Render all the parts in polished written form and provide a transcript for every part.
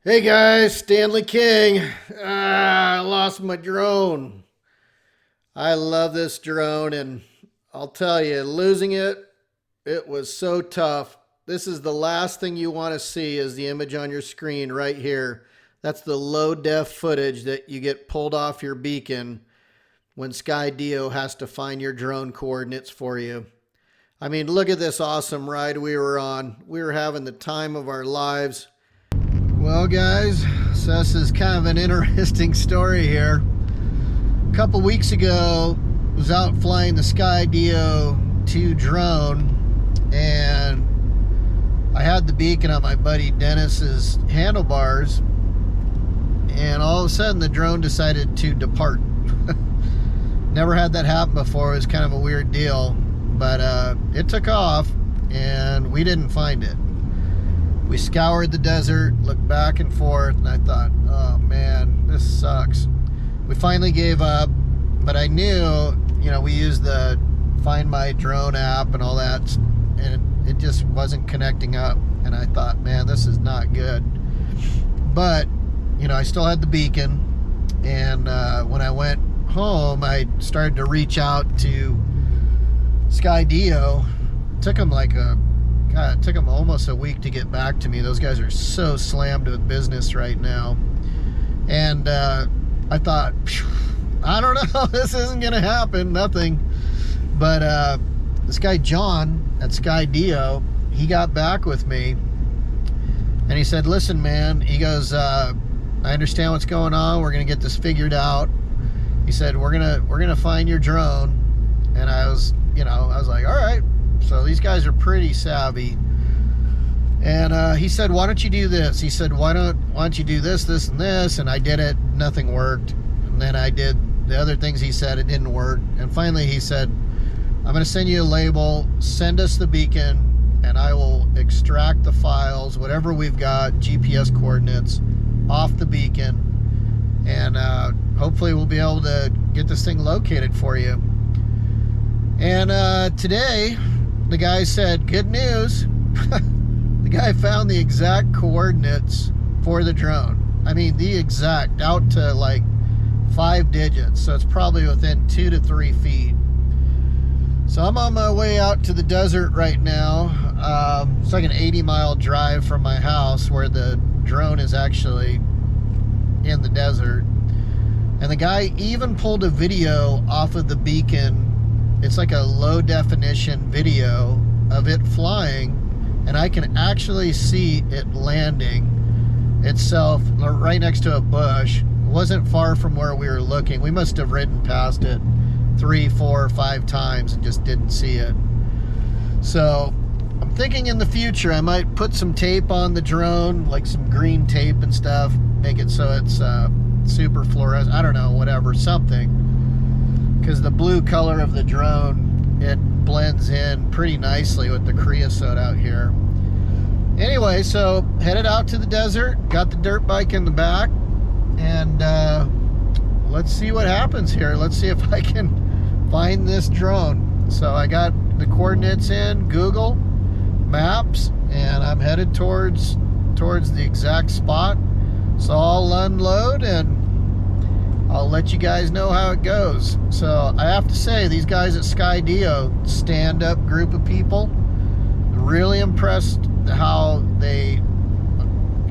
Hey guys, Stanley King. I lost my drone. I love this drone, and I'll tell you, losing it, it was so tough. This is the last thing you want to see is the image on your screen right here. That's the low def footage that you get pulled off your beacon when Skydio has to find your drone coordinates for you. I mean, look at this awesome ride we were on. We were having the time of our lives. Well, guys, so this is kind of an interesting story here. A couple weeks ago, I was out flying the Skydio 2 drone, and I had the beacon on my buddy Dennis's handlebars, and all of a sudden the drone decided to depart. Never had that happen before. It was kind of a weird deal, but it took off, and we didn't find it. We scoured the desert, looked back and forth, and I thought, oh man, this sucks. We finally gave up, but I knew, we used the Find My Drone app and all that, and it just wasn't connecting up. And I thought, man, this is not good. But, I still had the beacon, and when I went home, I started to reach out to Skydio. It took them it took them almost a week to get back to me. Those guys are so slammed with business right now. And I thought, I don't know, this isn't going to happen, nothing. But this guy John at Skydio, he got back with me. And he said, listen, man, he goes, I understand what's going on. We're going to get this figured out. He said, we're gonna find your drone. And I was like, all right. So these guys are pretty savvy. And he said, why don't you do this? He said, why don't you do this, this, and this? And I did it. Nothing worked. And then I did the other things he said. It didn't work. And finally he said, I'm going to send you a label. Send us the beacon, and I will extract the files, whatever we've got, GPS coordinates, off the beacon. And hopefully we'll be able to get this thing located for you. And today, the guy said, good news. The guy found the exact coordinates for the drone. I mean, the exact, out to like 5 digits. So it's probably within 2 to 3 feet. So I'm on my way out to the desert right now. It's like an 80-mile drive from my house, where the drone is actually in the desert. And the guy even pulled a video off of the beacon. It's like a low definition video of it flying, and I can actually see it landing itself right next to a bush. It wasn't far from where we were looking. We must have ridden past it 3, 4, 5 times and just didn't see it. So I'm thinking in the future I might put some tape on the drone, like some green tape and stuff, make it so it's super fluorescent, I don't know, whatever, something. Because the blue color of the drone, it blends in pretty nicely with the creosote out here. Anyway, so headed out to the desert, got the dirt bike in the back, and let's see what happens here. Let's see if I can find this drone. So I got the coordinates in Google Maps, and I'm headed towards the exact spot. So I'll unload and I'll let you guys know how it goes. So I have to say, these guys at Skydio, stand-up group of people, really impressed how it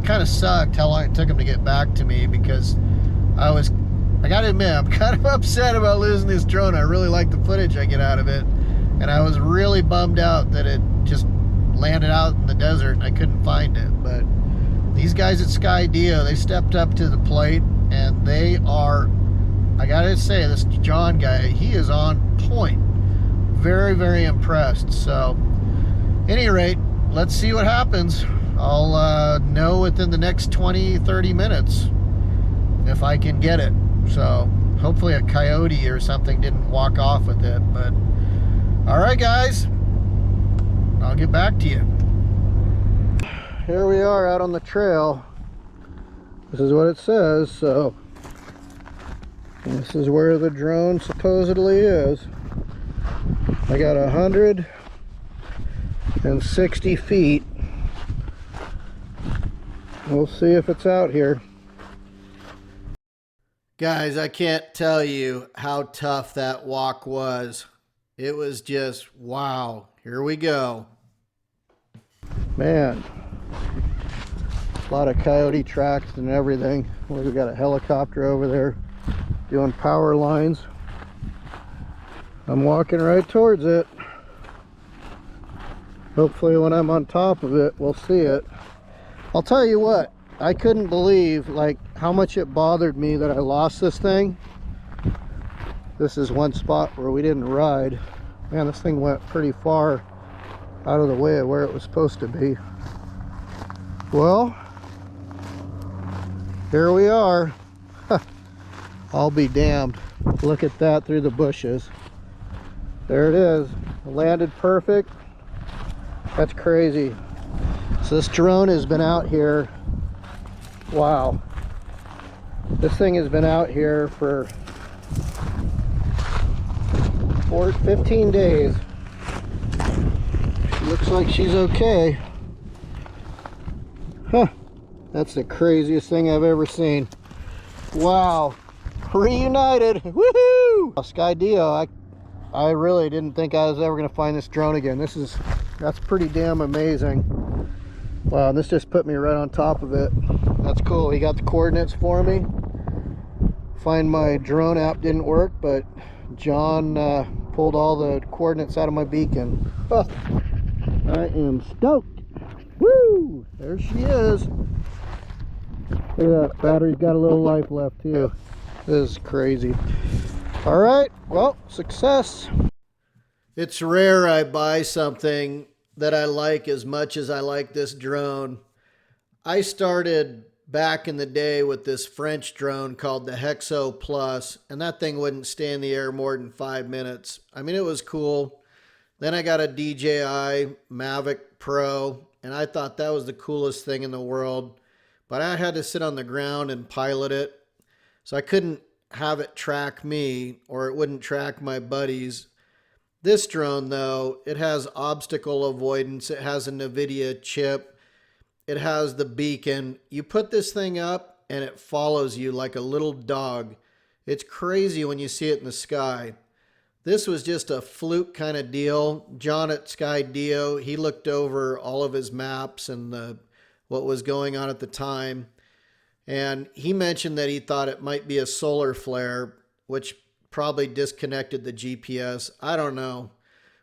kind of sucked how long it took them to get back to me, because I gotta admit, I'm kind of upset about losing this drone. I really like the footage I get out of it, and I was really bummed out that it just landed out in the desert and I couldn't find it. But these guys at Skydio, they stepped up to the plate, and they are, I gotta say, this John guy, he is on point. Very, very impressed. So, any rate, let's see what happens. I'll know within the next 20-30 minutes if I can get it. So, hopefully a coyote or something didn't walk off with it. But, alright guys, I'll get back to you. Here we are out on the trail. This is what it says. So this is where the drone supposedly is. I got 160 feet We'll see if it's out here. Guys, I can't tell you how tough that walk was. It was just, wow. Here we go. Man, a lot of coyote tracks and everything. We got a helicopter over there doing power lines. I'm walking right towards it. Hopefully when I'm on top of it, we'll see it. I'll tell you what, I couldn't believe like how much it bothered me that I lost this thing. This is one spot where we didn't ride. Man, this thing went pretty far out of the way of where it was supposed to be. Well, here we are. I'll be damned. Look at that through the bushes. There it is. It landed perfect. That's crazy. So this drone has been out here. Wow. This thing has been out here for 15 days. She looks like she's okay. Huh. That's the craziest thing I've ever seen. Wow. Reunited. Woohoo! Skydio, I really didn't think I was ever going to find this drone again. That's pretty damn amazing. Wow, this just put me right on top of it. That's cool. He got the coordinates for me. Find my drone app didn't work, but John pulled all the coordinates out of my beacon. Huh. I am stoked. Woo! There she is. Look at that. Battery's got a little life left too. This is crazy. All right. Well, success. It's rare I buy something that I like as much as I like this drone. I started back in the day with this French drone called the Hexo Plus, and that thing wouldn't stay in the air more than 5 minutes. I mean, it was cool. Then I got a DJI Mavic Pro, and I thought that was the coolest thing in the world. But I had to sit on the ground and pilot it, so I couldn't have it track me, or it wouldn't track my buddies. This drone, though, it has obstacle avoidance. It has a NVIDIA chip. It has the beacon. You put this thing up and it follows you like a little dog. It's crazy when you see it in the sky. This was just a fluke kind of deal. John at Skydio, he looked over all of his maps and what was going on at the time. And he mentioned that he thought it might be a solar flare, which probably disconnected the GPS. I don't know.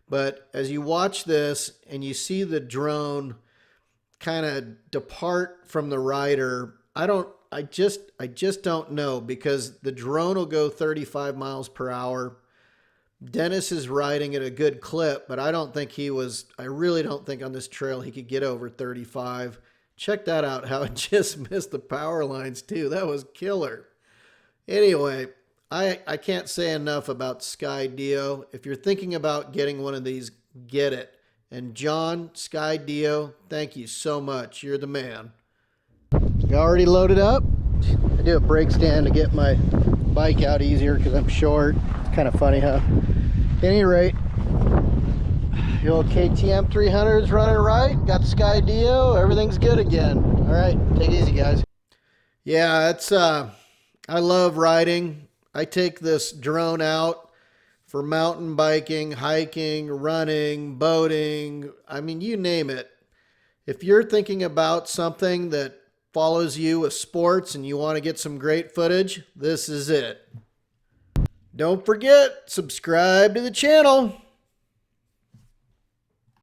But as you watch this and you see the drone kind of depart from the rider, I just don't know, because the drone will go 35 miles per hour. Dennis is riding at a good clip, but I really don't think on this trail he could get over 35. Check that out, how it just missed the power lines too. That was killer. Anyway, I can't say enough about Skydio. If you're thinking about getting one of these, get it. And John, Skydio, thank you so much. You're the man. You already loaded up? I do a brake stand to get my bike out easier because I'm short. It's kind of funny, huh? At any rate, the old KTM 300 is running right. Got the Skydio. Everything's good again. All right, take it easy, guys. Yeah, I love riding. I take this drone out for mountain biking, hiking, running, boating. I mean, you name it. If you're thinking about something that follows you with sports and you want to get some great footage, this is it. Don't forget, subscribe to the channel.